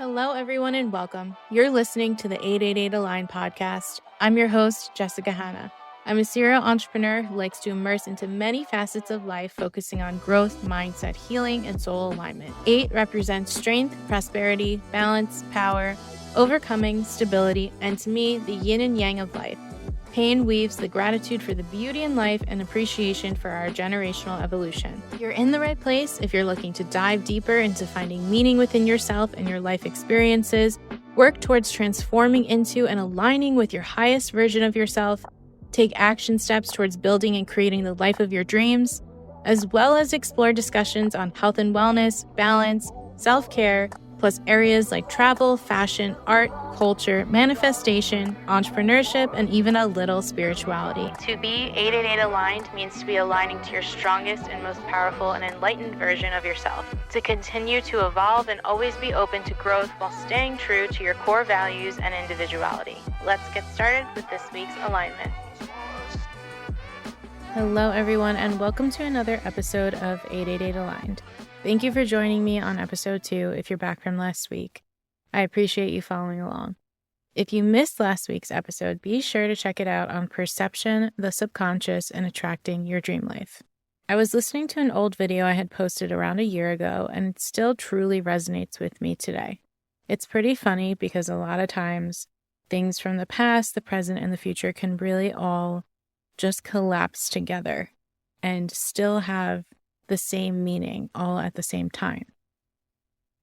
Hello, everyone, and welcome. You're listening to the 888 Align podcast. I'm your host, Jessica Hanna. I'm a serial entrepreneur who likes to immerse into many facets of life, focusing on growth, mindset, healing, and soul alignment. 8 represents strength, prosperity, balance, power, overcoming, stability, and to me, the yin and yang of life. Pain weaves the gratitude for the beauty in life and appreciation for our generational evolution. You're in the right place if you're looking to dive deeper into finding meaning within yourself and your life experiences, work towards transforming into and aligning with your highest version of yourself, take action steps towards building and creating the life of your dreams, as well as explore discussions on health and wellness, balance, self-care, plus areas like travel, fashion, art, culture, manifestation, entrepreneurship, and even a little spirituality. To be 888 aligned means to be aligning to your strongest and most powerful and enlightened version of yourself. To continue to evolve and always be open to growth while staying true to your core values and individuality. Let's get started with this week's alignment. Hello, everyone, and welcome to another episode of 888 Aligned. Thank you for joining me on episode 2 if you're back from last week. I appreciate you following along. If you missed last week's episode, be sure to check it out on perception, the subconscious, and attracting your dream life. I was listening to an old video I had posted around a year ago, and it still truly resonates with me today. It's pretty funny because a lot of times things from the past, the present, and the future can really all just collapse together and still have the same meaning all at the same time.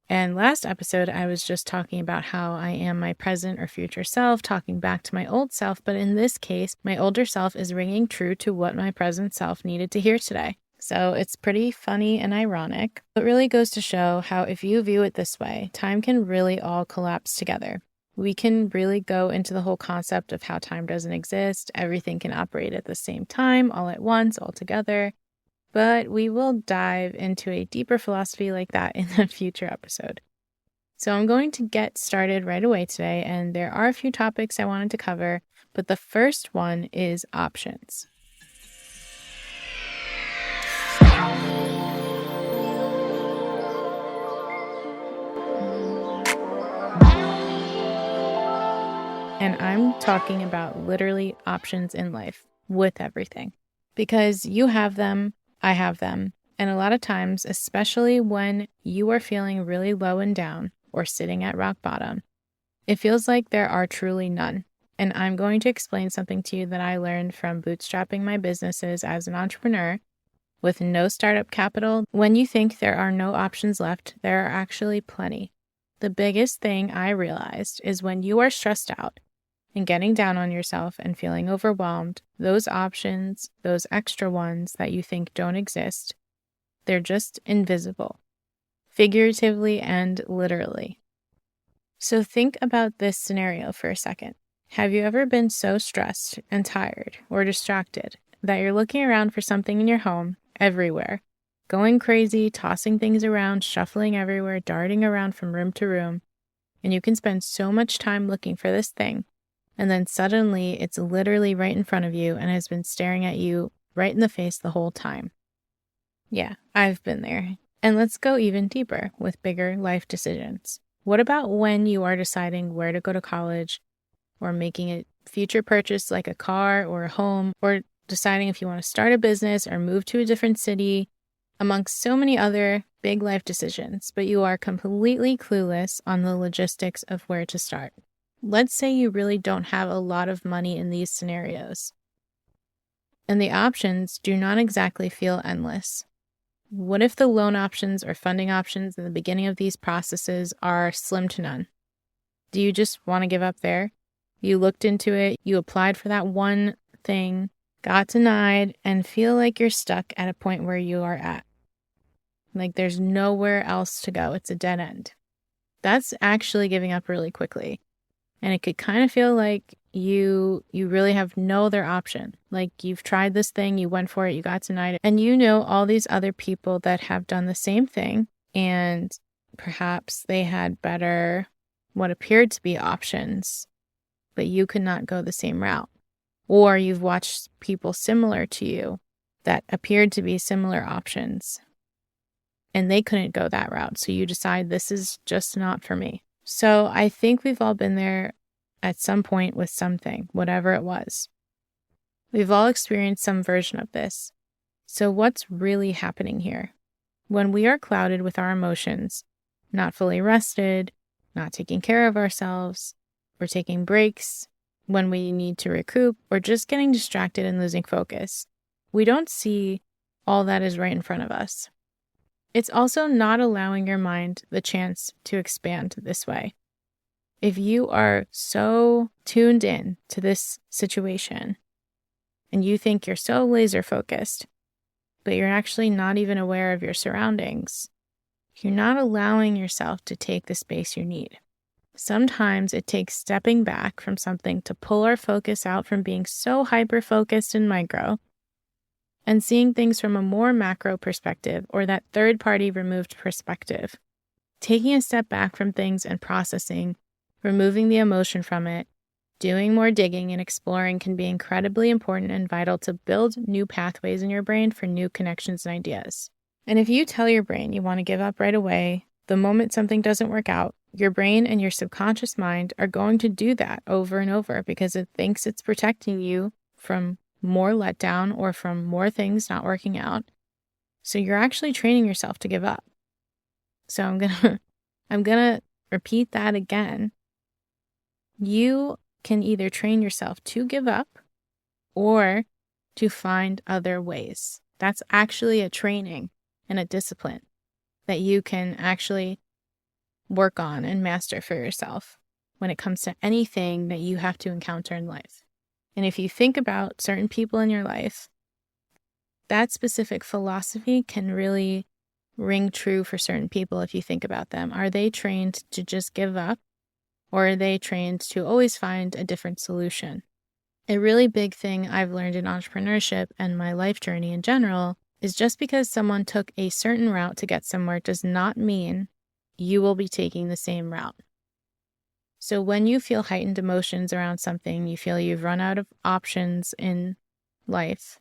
And last episode, I was just talking about how I am my present or future self, talking back to my old self. But in this case, my older self is ringing true to what my present self needed to hear today. So it's pretty funny and ironic. It really goes to show how if you view it this way, time can really all collapse together. We can really go into the whole concept of how time doesn't exist. Everything can operate at the same time, all at once, all together. But we will dive into a deeper philosophy like that in a future episode. So I'm going to get started right away today, and there are a few topics I wanted to cover, but the first one is options. And I'm talking about literally options in life with everything, because you have them, I have them. And a lot of times, especially when you are feeling really low and down or sitting at rock bottom, it feels like there are truly none. And I'm going to explain something to you that I learned from bootstrapping my businesses as an entrepreneur with no startup capital. When you think there are no options left, there are actually plenty. The biggest thing I realized is when you are stressed out and getting down on yourself and feeling overwhelmed, those options, those extra ones that you think don't exist, they're just invisible, figuratively and literally. So think about this scenario for a second. Have you ever been so stressed and tired or distracted that you're looking around for something in your home, everywhere, going crazy, tossing things around, shuffling everywhere, darting around from room to room, and you can spend so much time looking for this thing, and then suddenly it's literally right in front of you and has been staring at you right in the face the whole time? Yeah, I've been there. And let's go even deeper with bigger life decisions. What about when you are deciding where to go to college, or making a future purchase like a car or a home, or deciding if you want to start a business or move to a different city, amongst so many other big life decisions, but you are completely clueless on the logistics of where to start? Let's say you really don't have a lot of money in these scenarios, and the options do not exactly feel endless. What if the loan options or funding options in the beginning of these processes are slim to none? Do you just want to give up there? You looked into it, you applied for that one thing, got denied, and feel like you're stuck at a point where you are at. Like there's nowhere else to go. It's a dead end. That's actually giving up really quickly. And it could kind of feel like you really have no other option. Like you've tried this thing, you went for it, you got denied, and you know all these other people that have done the same thing, and perhaps they had better, what appeared to be options, but you could not go the same route. Or you've watched people similar to you that appeared to be similar options, and they couldn't go that route. So you decide this is just not for me. So I think we've all been there at some point with something, whatever it was. We've all experienced some version of this. So what's really happening here? When we are clouded with our emotions, not fully rested, not taking care of ourselves, or taking breaks when we need to recoup, or just getting distracted and losing focus, we don't see all that is right in front of us. It's also not allowing your mind the chance to expand this way. If you are so tuned in to this situation and you think you're so laser focused, but you're actually not even aware of your surroundings, you're not allowing yourself to take the space you need. Sometimes it takes stepping back from something to pull our focus out from being so hyper-focused and micro and seeing things from a more macro perspective, or that third-party removed perspective. Taking a step back from things and processing, removing the emotion from it, doing more digging and exploring can be incredibly important and vital to build new pathways in your brain for new connections and ideas. And if you tell your brain you want to give up right away, the moment something doesn't work out, your brain and your subconscious mind are going to do that over and over because it thinks it's protecting you from more letdown or from more things not working out. So you're actually training yourself to give up. So I'm gonna repeat that again. You can either train yourself to give up or to find other ways. That's actually a training and a discipline that you can actually work on and master for yourself when it comes to anything that you have to encounter in life. And if you think about certain people in your life, that specific philosophy can really ring true for certain people if you think about them. Are they trained to just give up, or are they trained to always find a different solution? A really big thing I've learned in entrepreneurship and my life journey in general is just because someone took a certain route to get somewhere does not mean you will be taking the same route. So when you feel heightened emotions around something, you feel you've run out of options in life,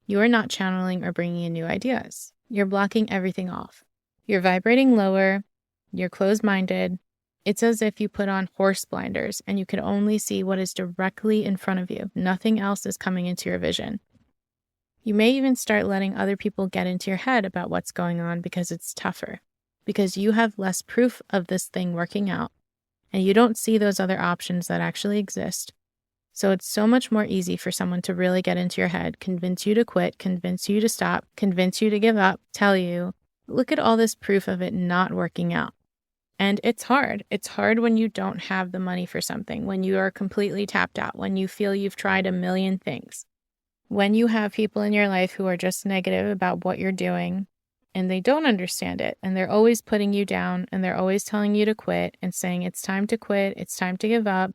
you are not channeling or bringing in new ideas. You're blocking everything off. You're vibrating lower. You're closed-minded. It's as if you put on horse blinders and you can only see what is directly in front of you. Nothing else is coming into your vision. You may even start letting other people get into your head about what's going on because it's tougher, because you have less proof of this thing working out, and you don't see those other options that actually exist. So it's so much more easy for someone to really get into your head, convince you to quit, convince you to stop, convince you to give up, tell you, look at all this proof of it not working out. And it's hard. It's hard when you don't have the money for something, when you are completely tapped out, when you feel you've tried a million things, when you have people in your life who are just negative about what you're doing and they don't understand it, and they're always putting you down, and they're always telling you to quit and saying it's time to quit, it's time to give up.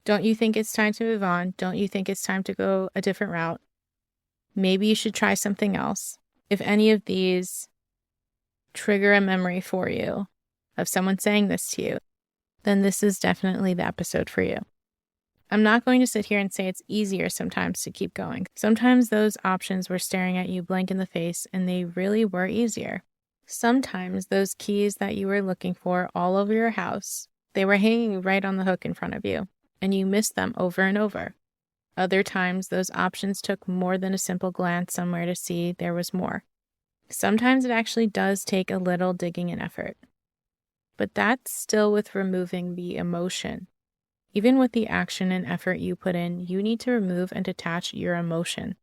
Don't you think it's time to move on? Don't you think it's time to go a different route? Maybe you should try something else. If any of these trigger a memory for you of someone saying this to you, then this is definitely the episode for you. I'm not going to sit here and say it's easier sometimes to keep going. Sometimes those options were staring at you blank in the face, and they really were easier. Sometimes those keys that you were looking for all over your house, they were hanging right on the hook in front of you, and you missed them over and over. Other times, those options took more than a simple glance somewhere to see there was more. Sometimes it actually does take a little digging and effort. But that's still with removing the emotion. Even with the action and effort you put in, you need to remove and detach your emotion.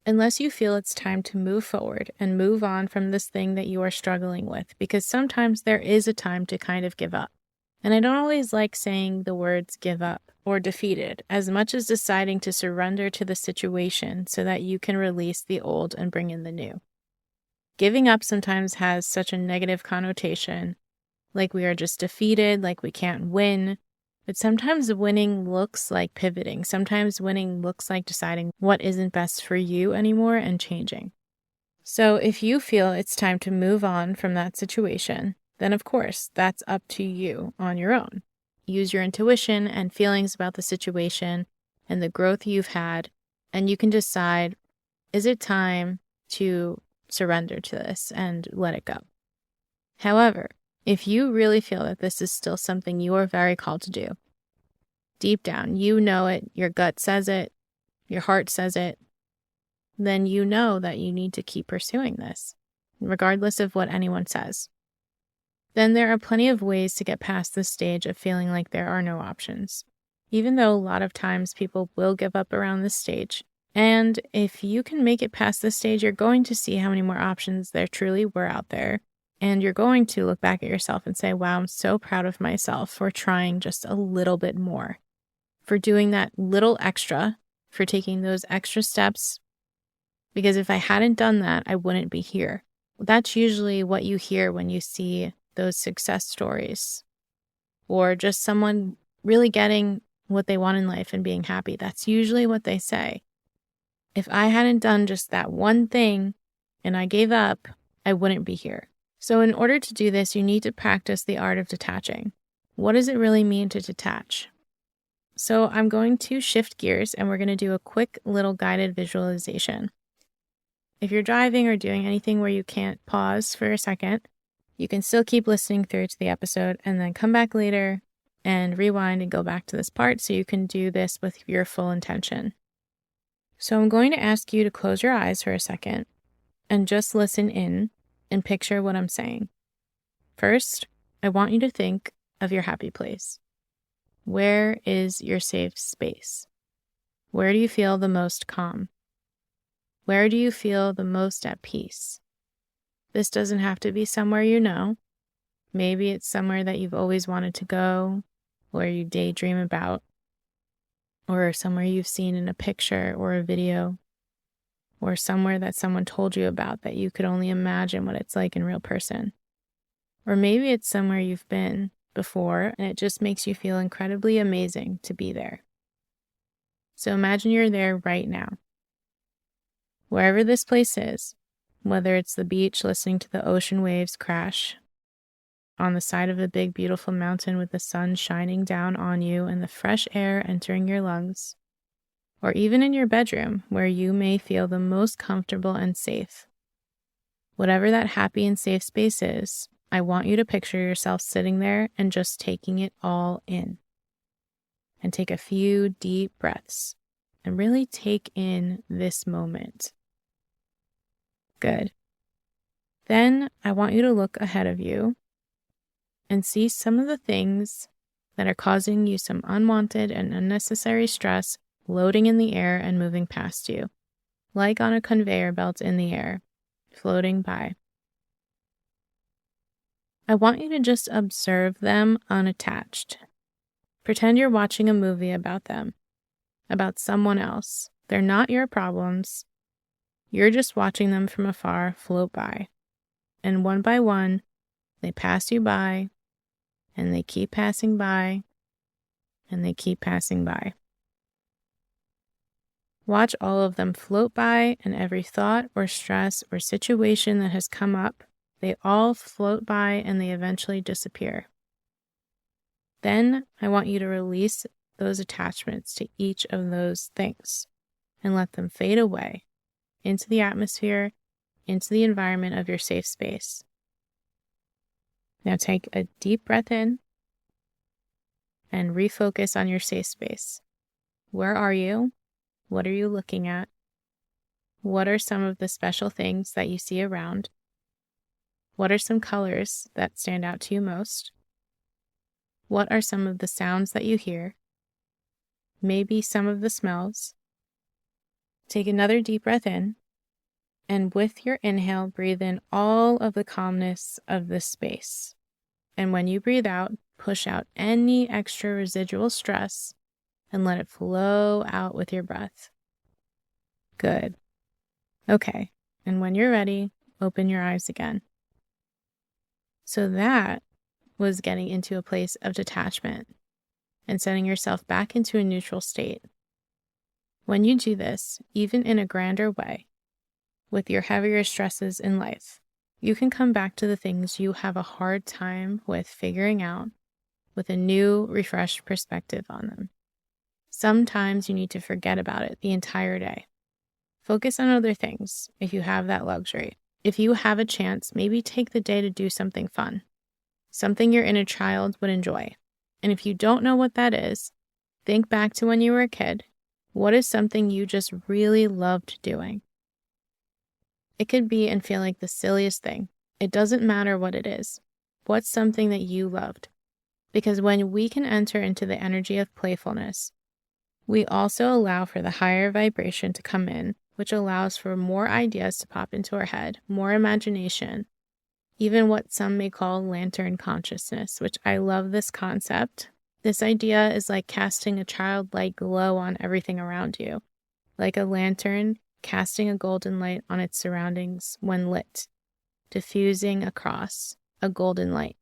Unless you feel it's time to move forward and move on from this thing that you are struggling with, because sometimes there is a time to kind of give up. And I don't always like saying the words give up or defeated as much as deciding to surrender to the situation so that you can release the old and bring in the new. Giving up sometimes has such a negative connotation, like we are just defeated, like we can't win. But sometimes winning looks like pivoting. Sometimes winning looks like deciding what isn't best for you anymore and changing. So if you feel it's time to move on from that situation, then of course, that's up to you on your own. Use your intuition and feelings about the situation and the growth you've had, and you can decide, is it time to surrender to this and let it go? However, If you really feel that this is still something you are very called to do, deep down, you know it, your gut says it, your heart says it, then you know that you need to keep pursuing this, regardless of what anyone says. Then there are plenty of ways to get past this stage of feeling like there are no options, even though a lot of times people will give up around this stage. And if you can make it past this stage, you're going to see how many more options there truly were out there. And you're going to look back at yourself and say, wow, I'm so proud of myself for trying just a little bit more, for doing that little extra, for taking those extra steps. Because if I hadn't done that, I wouldn't be here. That's usually what you hear when you see those success stories, or just someone really getting what they want in life and being happy. That's usually what they say. If I hadn't done just that one thing and I gave up, I wouldn't be here. So in order to do this, you need to practice the art of detaching. What does it really mean to detach? So I'm going to shift gears and we're going to do a quick little guided visualization. If you're driving or doing anything where you can't pause for a second, you can still keep listening through to the episode and then come back later and rewind and go back to this part so you can do this with your full intention. So I'm going to ask you to close your eyes for a second and just listen in and picture what I'm saying. First, I want you to think of your happy place. Where is your safe space? Where do you feel the most calm? Where do you feel the most at peace? This doesn't have to be somewhere you know. Maybe it's somewhere that you've always wanted to go, or you daydream about, or somewhere you've seen in a picture or a video, or somewhere that someone told you about that you could only imagine what it's like in real person. Or maybe it's somewhere you've been before and it just makes you feel incredibly amazing to be there. So imagine you're there right now. Wherever this place is, whether it's the beach listening to the ocean waves crash, on the side of a big beautiful mountain with the sun shining down on you and the fresh air entering your lungs, or even in your bedroom where you may feel the most comfortable and safe. Whatever that happy and safe space is, I want you to picture yourself sitting there and just taking it all in. And take a few deep breaths and really take in this moment. Good. Then I want you to look ahead of you and see some of the things that are causing you some unwanted and unnecessary stress floating in the air and moving past you, like on a conveyor belt in the air, floating by. I want you to just observe them unattached. Pretend you're watching a movie about them, about someone else. They're not your problems. You're just watching them from afar float by. And one by one, they pass you by, and they keep passing by, and they keep passing by. Watch all of them float by, and every thought or stress or situation that has come up, they all float by and they eventually disappear. Then I want you to release those attachments to each of those things and let them fade away into the atmosphere, into the environment of your safe space. Now take a deep breath in and refocus on your safe space. Where are you? What are you looking at? What are some of the special things that you see around? What are some colors that stand out to you most? What are some of the sounds that you hear? Maybe some of the smells. Take another deep breath in, and with your inhale, breathe in all of the calmness of this space. And when you breathe out, push out any extra residual stress and let it flow out with your breath. Good. Okay, and when you're ready, open your eyes again. So that was getting into a place of detachment and setting yourself back into a neutral state. When you do this, even in a grander way, with your heavier stresses in life, you can come back to the things you have a hard time with figuring out with a new, refreshed perspective on them. Sometimes you need to forget about it the entire day. Focus on other things if you have that luxury. If you have a chance, maybe take the day to do something fun. something your inner child would enjoy. And if you don't know what that is, think back to when you were a kid. What is something you just really loved doing? It could be and feel like the silliest thing. It doesn't matter what it is. What's something that you loved? Because when we can enter into the energy of playfulness, we also allow for the higher vibration to come in, which allows for more ideas to pop into our head, more imagination, even what some may call lantern consciousness, which I love this concept. This idea is like casting a childlike glow on everything around you, like a lantern casting a golden light on its surroundings when lit, diffusing across a golden light.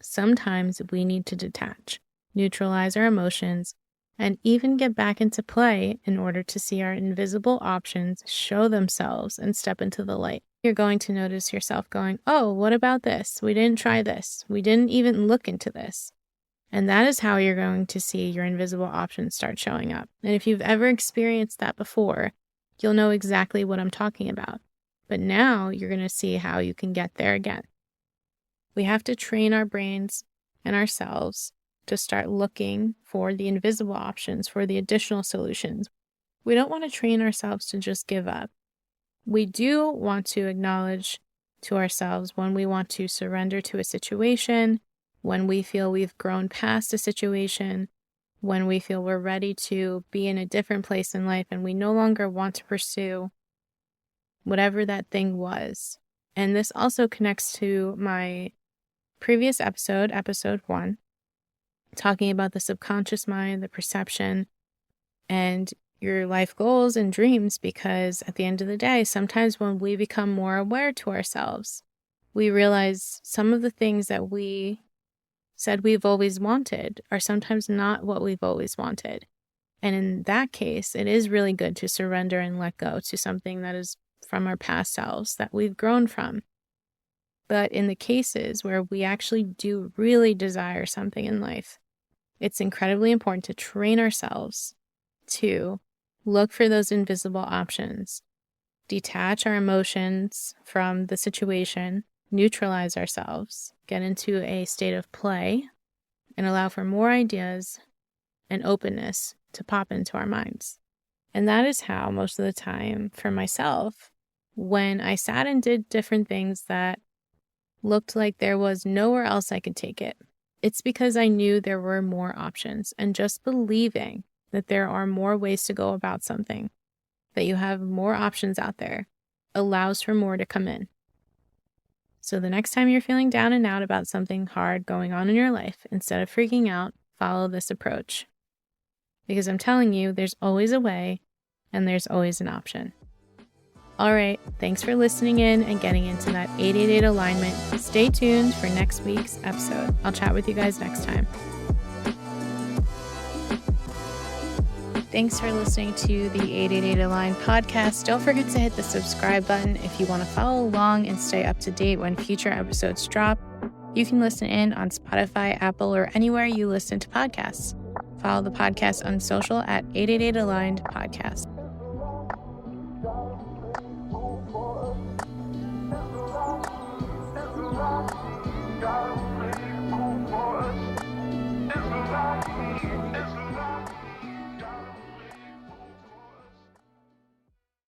Sometimes we need to detach, neutralize our emotions, and even get back into play in order to see our invisible options show themselves and step into the light. You're going to notice yourself going, oh, what about this? We didn't try this. We didn't even look into this. And that is how you're going to see your invisible options start showing up. And if you've ever experienced that before, you'll know exactly what I'm talking about. But now you're going to see how you can get there again. We have to train our brains and ourselves to start looking for the invisible options, for the additional solutions. We don't want to train ourselves to just give up. We do want to acknowledge to ourselves when we want to surrender to a situation, when we feel we've grown past a situation, when we feel we're ready to be in a different place in life and we no longer want to pursue whatever that thing was. And this also connects to my previous episode, episode 1, talking about the subconscious mind, the perception, and your life goals and dreams, because at the end of the day, sometimes when we become more aware to ourselves, we realize some of the things that we said we've always wanted are sometimes not what we've always wanted. And in that case, it is really good to surrender and let go to something that is from our past selves that we've grown from. But in the cases where we actually do really desire something in life, it's incredibly important to train ourselves to look for those invisible options, detach our emotions from the situation, neutralize ourselves, get into a state of play, and allow for more ideas and openness to pop into our minds. And that is how most of the time for myself, when I sat and did different things that looked like there was nowhere else I could take it, it's because I knew there were more options. And just believing that there are more ways to go about something, that you have more options out there, allows for more to come in. So the next time you're feeling down and out about something hard going on in your life, instead of freaking out, follow this approach. Because I'm telling you, there's always a way and there's always an option. All right, thanks for listening in and getting into that 888 alignment. Stay tuned for next week's episode. I'll chat with you guys next time. Thanks for listening to the 888 Align podcast. Don't forget to hit the subscribe button if you want to follow along and stay up to date when future episodes drop. You can listen in on Spotify, Apple, or anywhere you listen to podcasts. Follow the podcast on social at 888 Aligned Podcast.